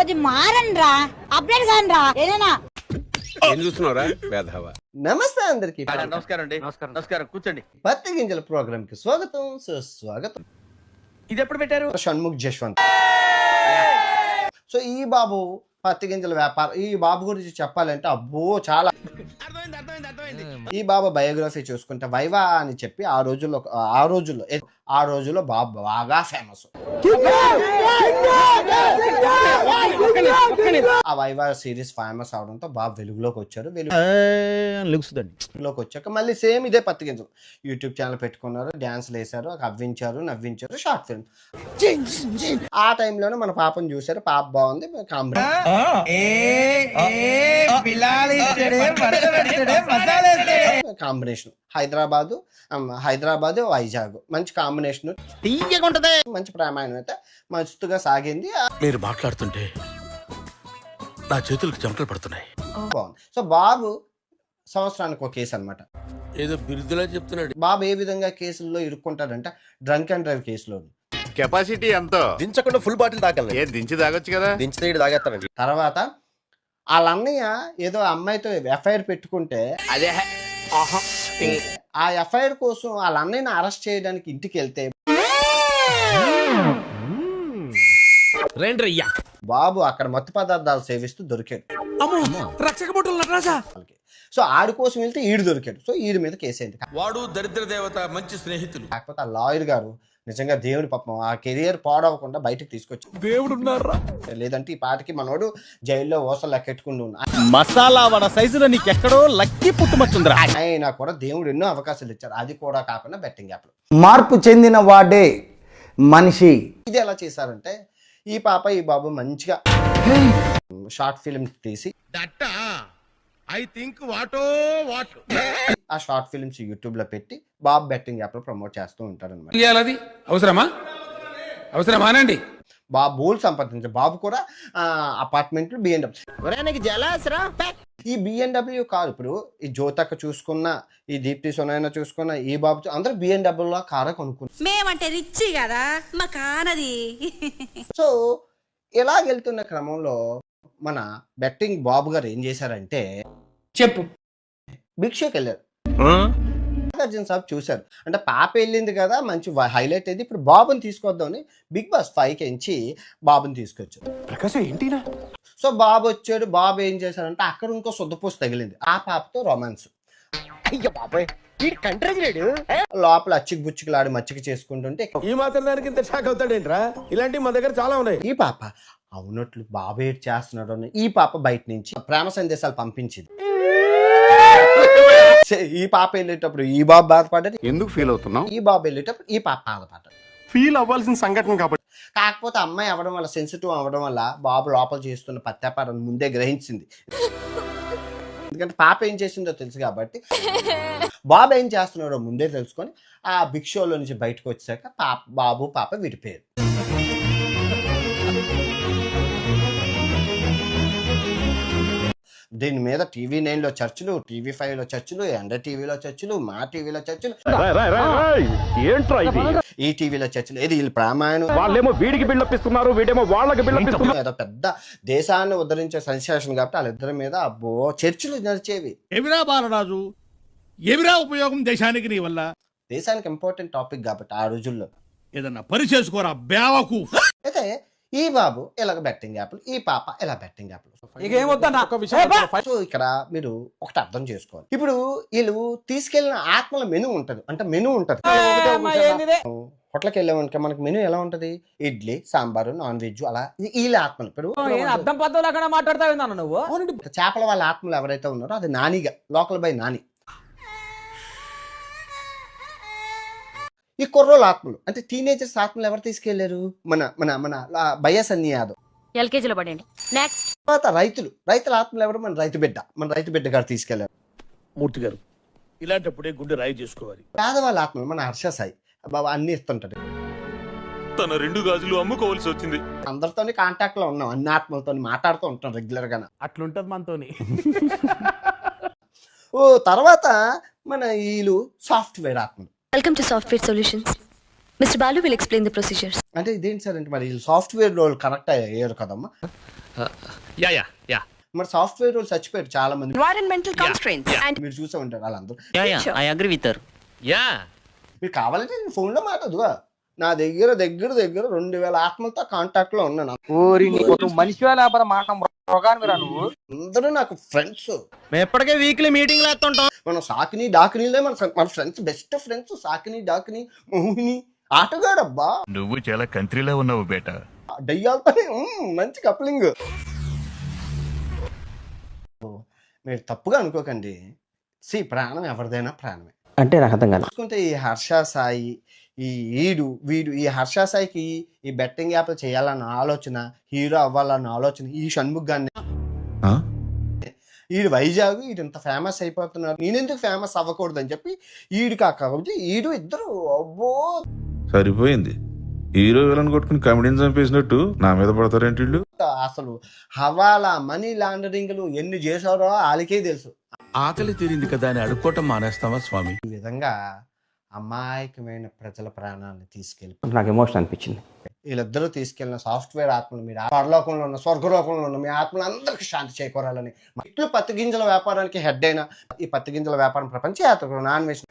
కొద్ది మారండి రా, అప్డేట్ కాని రా ఏదైనా. నమస్తే అందరికి, నమస్కారం అండి. నమస్కారం, కూర్చోండి. పత్తి గింజల ప్రోగ్రామ్ కి స్వాగతం, సుస్వాగతం. ఇది ఎప్పుడు పెట్టారు? షణ్ముఖ్ జశ్వంత్. సో ఈ బాబు పత్తి గింజల వ్యాపారం, ఈ బాబు గురించి చెప్పాలంటే అబ్బో చాలా. ఈ బాబు బయోగ్రఫీ చూసుకుంటే వైవా అని చెప్పి ఆ రోజుల్లో బాబు బాగా ఫేమస్. ఆ వైవా సిరీస్ ఫేమస్ అవడంతో బాబు వెలుగులోకి వచ్చారు. వెలుగులోకి వచ్చాక మళ్ళీ సేమ్ ఇదే పత్తి గింజలు యూట్యూబ్ ఛానల్ పెట్టుకున్నారు, డాన్స్లు వేశారు, అవ్వించారు, నవ్వించారు, షార్ట్ ఫిల్మ్. ఆ టైంలోనే మన పాపను చూసారు, పాప బాగుంది, కాంబినేషన్ హైదరాబాద్ వైజాగ్ మంచి కాంబినేషన్, మంచి ప్రయాణం అయితే మస్తుగా సాగింది. మీరు మాట్లాడుతుంటే నా చేతులకు చెమటలు పడుతున్నాయి. బాగుంది. సో బాబు సంవత్సరానికి ఒక కేసు అనమాట. ఏదో బిరుదులా చెప్తున్నాడు. బాబు ఏ విధంగా కేసుల్లో ఇరుక్కుంటాడంటే డ్రంక్ అండ్ డ్రైవ్ కేసులో. కెపాసిటీ ఎంతో దించకుండా ఫుల్ బాటిల్ తాగాలి. దించి తాగొచ్చు కదా. దించితే తాగేస్తానండి. తర్వాత వాళ్ళ అన్నయ్య ఏదో అమ్మాయితో ఎఫ్ఐఆర్ పెట్టుకుంటే అదే ఆ ఎఫ్ఐఆర్ కోసం వాళ్ళ అన్నయ్యని అరెస్ట్ చేయడానికి ఇంటికి వెళ్తే బాబు అక్కడ మత్తు పదార్థాలు సేవిస్తూ దొరికాడు. సో ఆడి కోసం వెళ్తే ఈడు దొరికాడు. సో ఈడి మీద కేసు అయింది. వాడు దరిద్ర దేవత, మంచి స్నేహితులు. కాకపోతే ఆ లాయర్ గారు నిజంగా దేవుని పాపం ఆ కెరియర్ పాడవకుండా బయటకు తీసుకొచ్చి దేవుడు ఉన్నారా, లేదంటే ఈ పాటికి మనోడు జైల్లో ఓసలు లెక్కెట్టుకుంటూ ఉన్నా. మసాలా వడ సైజులో నీకెక్కడో లక్కీ పుట్టుమచ్చుందిరా. అయినా కూడా దేవుడు ఎన్నో అవకాశాలు ఇచ్చారు. అది కూడా కాకుండా బెట్టింగ్ యాప్లు. మార్పు చెందిన వాడే మనిషి. ఇది ఎలా చేశారంటే ఈ పాప ఈ బాబు మంచిగా షార్ట్ ఫిల్మ్ తీసి ఆ షార్ట్ ఫిల్మ్స్ యూట్యూబ్ లో పెట్టి బాబు బెట్టింగ్ యాప్ లో ప్రమోట్ చేస్తూ ఉంటారు అనమాట. అవసరమానండి. బాబు బోల్ సంపాదించారు. బాబు కూడా అపార్ట్మెంట్లు ఈ బిఎన్డబ్ల్యూ కారు. ఇప్పుడు ఈ జ్యోతక్క చూసుకున్న, ఈ దీప్తి సోనైనా చూసుకున్న, ఈ బాబు అందరూ బిఎన్డబ్ల్యూ కారు కొనుక్కున్నారు. మేమంటే రిచ్ కదా మా కానది. సో ఇలాగెళ్తున్న క్రమంలో మన బెట్టింగ్ బాబు గారు ఏం చేశారంటే చెప్పు భిక్షకి వెళ్ళారు. నాగార్జున సాబ్ చూశారు. అంటే పాప వెళ్ళింది కదా, మంచి హైలైట్ అయింది, ఇప్పుడు బాబుని తీసుకొద్దామని బిగ్ బాస్ 5కి ఎంచి బాబుని తీసుకొచ్చారు. ప్రకాశం ఏంటినా? సో బాబు వచ్చాడు. బాబు ఏం చేశారంటే అక్కడ ఇంకో సొద్దపూసి తగిలింది. ఆ పాపతో రొమాన్స్. లోపల అచ్చికి బుచ్చికలాడి మచ్చిక చేసుకుంటుంటే ఈ మాత్రం దానికి ఇంత షాక్ అవుతాడేంట్రా? ఇలాంటివి మా దగ్గర చాలా ఉన్నాయి. ఈ పాప అవునట్లు బాబు ఏడ్ చేస్తున్నాడు అని ఈ పాప బయట నుంచి ప్రేమ సందేశాలు పంపించింది. ఈ పాప వెళ్ళేటప్పుడు ఈ బాబు బాధపడ్డాడు. ఎందుకు ఫీల్ అవుతున్నావు? ఈ బాబు వెళ్ళేటప్పుడు ఈ పాప బాధపడ్డాడు. ఫీల్ అవ్వాల్సిన సంఘటన కాబట్టి. కాకపోతే అమ్మాయి అవ్వడం వల్ల, సెన్సిటివ్ అవ్వడం వల్ల బాబు లోపల చేస్తున్న పత్యాపారాన్ని ముందే గ్రహించింది. ఎందుకంటే పాప ఏం చేసిందో తెలుసు కాబట్టి బాబు ఏం చేస్తున్నాడో ముందే తెలుసుకొని ఆ బిగ్ షోలో నుంచి బయటకు వచ్చాక బాబు పాప విడిపోయారు. దీని మీద టీవీ9లో చర్చలు, టీవీ5లో చర్చలు, ఎండ టీవీలో చర్చలు, మా టీవీలో చర్చలు, ఈ టీవీలో చర్చలు. ఏది వీళ్ళు ప్రామాణం, వాళ్ళేమో వీడికి బిల్డప్పిస్తున్నారు, వీడేమో వాళ్ళకి బిల్డప్పిస్తున్నారు. ఏదో పెద్ద దేశాన్ని ఉద్ధరించే సెన్సేషన్ కాబట్టి వాళ్ళిద్దరి మీద అబ్బో చర్చలు నడిచేవి. ఎమిరా బాలరాజు, ఎమిరా ఉపయోగం దేశానికి నీ వల్ల? దేశానికి ఇంపార్టెంట్ టాపిక్ కాబట్టి ఆ రోజుల్లో ఏదన్నా పని చేసుకోరా బేవకు. అయితే ఈ బాబు ఇలాగ బెట్టింగ్ యాప్లు, ఈ పాప ఇలా బెట్టింగ్ యాప్లు. సో ఇక్కడ మీరు ఒకటి అర్థం చేసుకోవాలి. ఇప్పుడు వీళ్ళు తీసుకెళ్లిన ఆత్మల మెనూ ఉంటది, అంటే మెనూ ఉంటది. హోటల్కి వెళ్ళామనుక మనకి మెనూ ఎలా ఉంటది? ఇడ్లీ, సాంబారు, నాన్ వెజ్, అలా వీళ్ళ ఆత్మలు. ఇప్పుడు చేపల వాళ్ళ ఆత్మలు ఎవరైతే ఉన్నారో అది నానిగా, లోకల్ బై నాని. ఈ కుర్రోళ్ళ ఆత్మలు అంటే టీనేజర్స్ ఆత్మలు ఎవరు తీసుకెళ్లారు? మన మన మన బయ్యసన్ని యాదవ్ ఎల్కేజీలో పడండి. నెక్స్ట్ తర్వాత రైతుల ఆత్మలు ఎవరు? మన రైతు బిడ్డ గారు తీసుకెళ్లారు. మూర్తి గారు, ఇలాంటప్పుడే గుండె రాయి చేసుకోవాలి. పేదవాళ్ళ ఆత్మలు మన హర్ష సాయి బాబా అన్ని ఇస్తుంటాడు. తన 2 గాజులు అమ్ముకోవాల్సి వచ్చింది. అందరితోని కాంటాక్ట్ లో ఉన్నాం, అన్ని ఆత్మలతో మాట్లాడుతూ ఉంటాం రెగ్యులర్ గా. అట్లుంటది మనతోని. తర్వాత మన వీళ్ళు సాఫ్ట్వేర్ ఆత్మలు. Welcome to software solutions. Mr. Balu will explain the procedures. అంటే ఇదేంటి సార్ అంటే మరి సాఫ్ట్వేర్ రోల్ కనెక్ట్ అయ్యారు కదమ్మా. యా మరి సాఫ్ట్వేర్ రోల్ చచ్చిపోయారు చాలా మంది. Environmental constraints and మీరు చూసే ఉంటారు వాళ్ళందరూ. I agree with her. Yeah మీరు కావాలంటే నేను ఫోన్లో మాట్లాడుగా. నా దగ్గర 2000 ఆత్మలతో కాంటాక్ట్ లో ఉన్నాను. మనిషి లేకపోతే మాట నువ్వు. అందరూ నాకు ఫ్రెండ్స్. మేము ఎప్పటికే వీక్లీ మీటింగ్ లేస్తుంటాం. మనం సాకిని డాకినీలే మన friends, best friends. Sakini Dakini Mohini ఆటగాడబ్బా. నువ్వు చాలా కంట్రీలో ఉన్నావు బేట. దయ్యాలతోనే మంచి కప్లింగ్. మీరు తప్పుగా అనుకోకండి. ప్రాణం ఎవరిదైనా ప్రాణమే. అంటే నాకు అర్థం కాదు. చూసుకుంటే ఈ హర్ష సాయి, వీడు ఈ హర్ష సాయికి ఈ బెట్టింగ్ యాప్ చేయాలన్న ఆలోచన, హీరో అవ్వాలన్న ఆలోచన ఈ షణ్ముఖ్ గారిని. ఈడు వైజాగ్, ఈడు ఇంత ఫేమస్ అయిపోతున్నారు, నేనెందుకు ఫేమస్ అవ్వకూడదు అని చెప్పి ఈడు కాకపోతే ఇద్దరు అబ్బో సరిపోయింది. హీరో విలన్ కొట్టుకుని కమెడీని చంపేసినట్టు నా మీద పడతారేంటి వీళ్ళు? అసలు హవాలా మనీ లాండరింగ్లు ఎన్ని చేశారో వాళ్ళకే తెలుసు. ఆకలి తీరింది కదా అని అడుక్కోవటం మానేస్తావా స్వామి? ఈ విధంగా అమాయకమైన ప్రజల ప్రాణాలను తీసుకెళ్ళి నాకు ఎమోషన్ అనిపించింది. వీళ్ళిద్దరూ తీసుకెళ్ళిన సాఫ్ట్వేర్ ఆత్మలు మీరు పరలోకంలో ఉన్న, స్వర్గలోకంలో ఉన్న మీ ఆత్మలు అందరికీ శాంతి చేకూరాలని. ఇట్లు పత్తి గింజల వ్యాపారానికి హెడ్ అయిన ఈ పత్తి గింజల వ్యాపారం ప్రపంచ యాత్ర నాన్ వెజ్